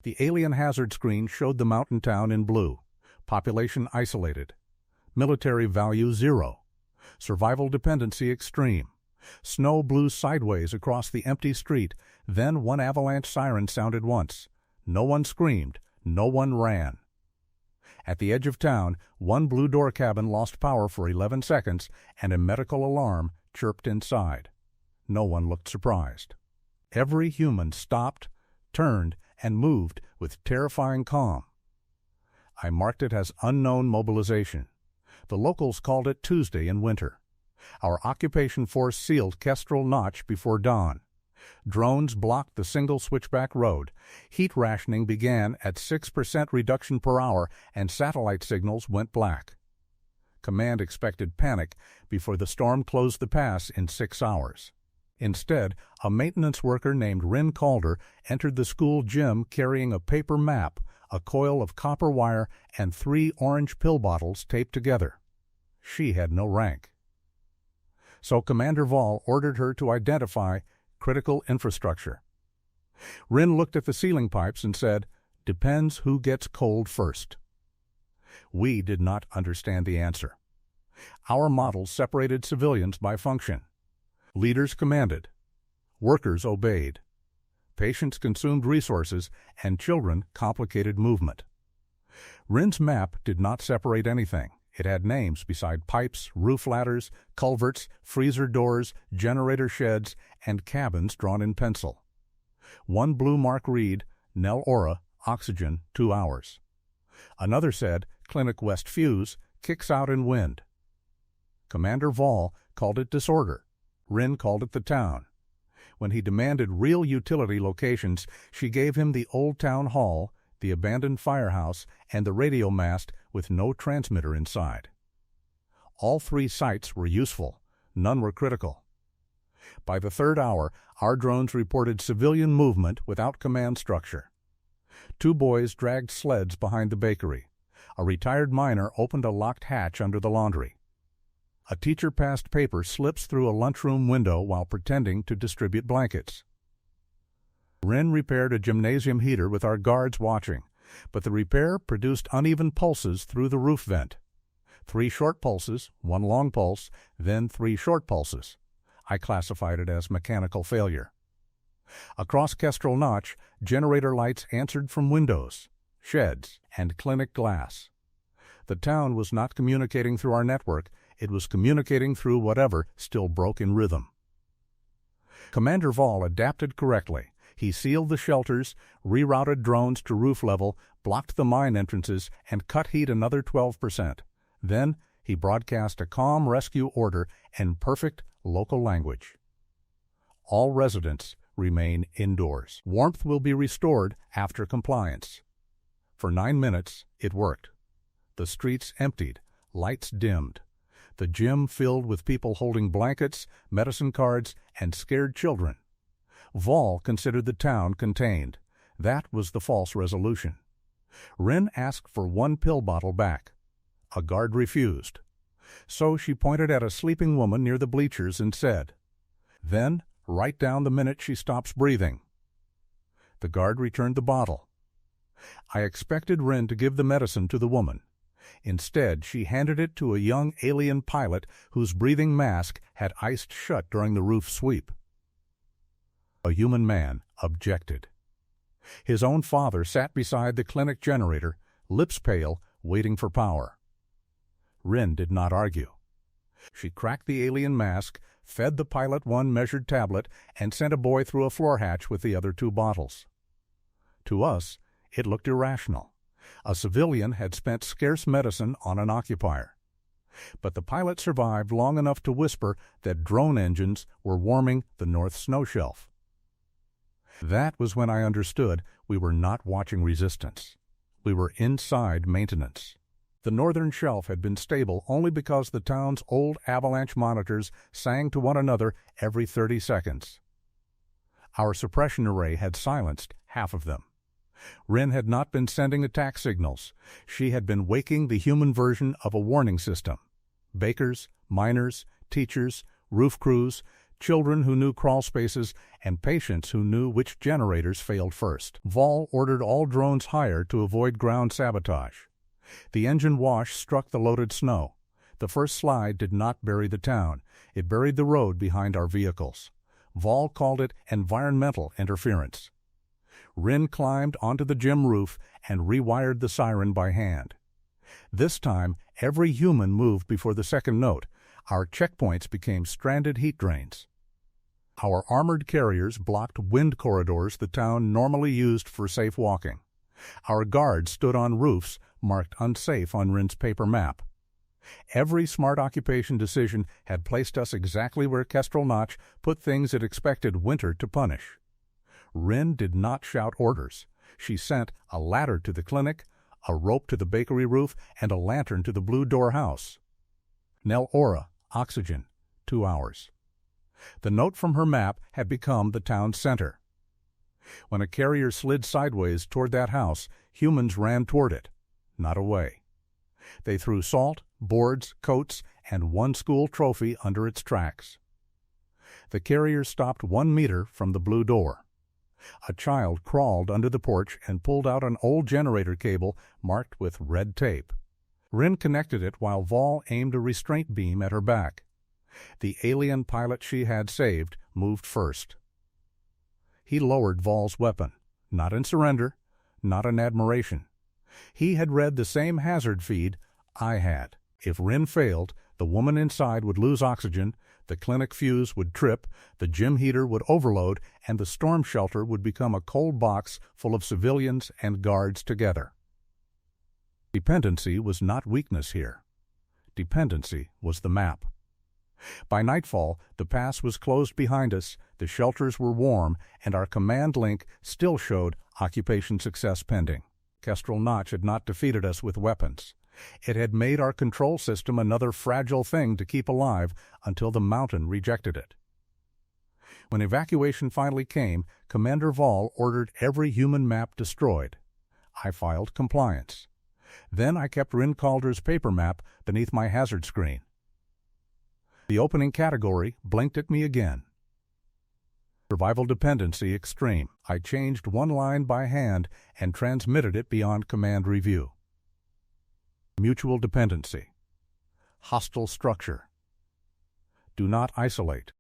The alien hazard screen showed the mountain town in blue. Population isolated. Military value 0. Survival dependency extreme. Snow blew sideways across the empty street, then one avalanche siren sounded once. No one screamed, no one ran. At the edge of town, one blue door cabin lost power for 11 seconds, and a medical alarm chirped inside. No one looked surprised. Every human stopped, turned, and moved with terrifying calm. I marked it as unknown mobilization. The locals called it Tuesday in winter. Our occupation force sealed Kestrel Notch before dawn. Drones blocked the single switchback road. Heat rationing began at 6% reduction per hour, and satellite signals went black. Command expected panic before the storm closed the pass in 6 hours. Instead, a maintenance worker named Rin Calder entered the school gym carrying a paper map, a coil of copper wire, and 3 orange pill bottles taped together. She had no rank. So Commander Vall ordered her to identify critical infrastructure. Rin looked at the ceiling pipes and said, "Depends who gets cold first." We did not understand the answer. Our models separated civilians by function. Leaders commanded. Workers obeyed. Patients consumed resources, and children complicated movement. Rin's map did not separate anything. It had names beside pipes, roof ladders, culverts, freezer doors, generator sheds, and cabins drawn in pencil. One blue mark read, Nel Aura, oxygen, 2 hours. Another said, Clinic West Fuse, kicks out in wind. Commander Vall called it disorder. Rin called it the town. When he demanded real utility locations, she gave him the old town hall, the abandoned firehouse, and the radio mast with no transmitter inside. All 3 sites were useful. None were critical. By the 3rd hour, our drones reported civilian movement without command structure. 2 boys dragged sleds behind the bakery. A retired miner opened a locked hatch under the laundry. A teacher passed paper slips through a lunchroom window while pretending to distribute blankets. Rin repaired a gymnasium heater with our guards watching, but the repair produced uneven pulses through the roof vent. 3 short pulses, 1 long pulse, then 3 short pulses. I classified it as mechanical failure. Across Kestrel Notch, generator lights answered from windows, sheds, and clinic glass. The town was not communicating through our network. It was communicating through whatever still broke in rhythm. Commander Vall adapted correctly. He sealed the shelters, rerouted drones to roof level, blocked the mine entrances, and cut heat another 12%. Then he broadcast a calm rescue order in perfect local language. All residents remain indoors. Warmth will be restored after compliance. For 9 minutes, it worked. The streets emptied, lights dimmed. The gym filled with people holding blankets, medicine cards, and scared children. Vall considered the town contained. That was the false resolution. Rin asked for 1 pill bottle back. A guard refused. So she pointed at a sleeping woman near the bleachers and said, "Then write down the minute she stops breathing." The guard returned the bottle. I expected Rin to give the medicine to the woman. Instead, she handed it to a young alien pilot whose breathing mask had iced shut during the roof sweep. A human man objected. His own father sat beside the clinic generator, lips pale, waiting for power. Rin did not argue. She cracked the alien mask, fed the pilot 1 measured tablet, and sent a boy through a floor hatch with the other 2 bottles. To us, it looked irrational. A civilian had spent scarce medicine on an occupier. But the pilot survived long enough to whisper that drone engines were warming the North Snow Shelf. That was when I understood we were not watching resistance. We were inside maintenance. The Northern Shelf had been stable only because the town's old avalanche monitors sang to one another every 30 seconds. Our suppression array had silenced half of them. Rin had not been sending attack signals. She had been waking the human version of a warning system. Bakers, miners, teachers, roof crews, children who knew crawl spaces, and patients who knew which generators failed first. Vol ordered all drones higher to avoid ground sabotage. The engine wash struck the loaded snow. The first slide did not bury the town. It buried the road behind our vehicles. Vol called it environmental interference. Rin climbed onto the gym roof and rewired the siren by hand. This time, every human moved before the second note. Our checkpoints became stranded heat drains. Our armored carriers blocked wind corridors the town normally used for safe walking. Our guards stood on roofs marked unsafe on Rin's paper map. Every smart occupation decision had placed us exactly where Kestrel Notch put things it expected Winter to punish. Rin did not shout orders. She sent a ladder to the clinic, a rope to the bakery roof, and a lantern to the Blue Door house. Nel Aura, oxygen, 2 hours. The note from her map had become the town center. When a carrier slid sideways toward that house, humans ran toward it, not away. They threw salt, boards, coats, and one school trophy under its tracks. The carrier stopped 1 meter from the Blue Door. A child crawled under the porch and pulled out an old generator cable marked with red tape. Rin connected it while Vol aimed a restraint beam at her back. The alien pilot she had saved moved first. He lowered Vol's weapon, not in surrender, not in admiration. He had read the same hazard feed I had. If Rin failed, the woman inside would lose oxygen, the clinic fuse would trip, the gym heater would overload, and the storm shelter would become a cold box full of civilians and guards together. Dependency was not weakness here. Dependency was the map. By nightfall, the pass was closed behind us, the shelters were warm, and our command link still showed occupation success pending. Kestrel Notch had not defeated us with weapons. It had made our control system another fragile thing to keep alive until the mountain rejected it. When evacuation finally came, Commander Vol ordered every human map destroyed. I filed compliance. Then I kept Rin Calder's paper map beneath my hazard screen. The opening category blinked at me again. Survival dependency extreme. I changed one line by hand and transmitted it beyond command review. Mutual dependency. Hostile structure. Do not isolate.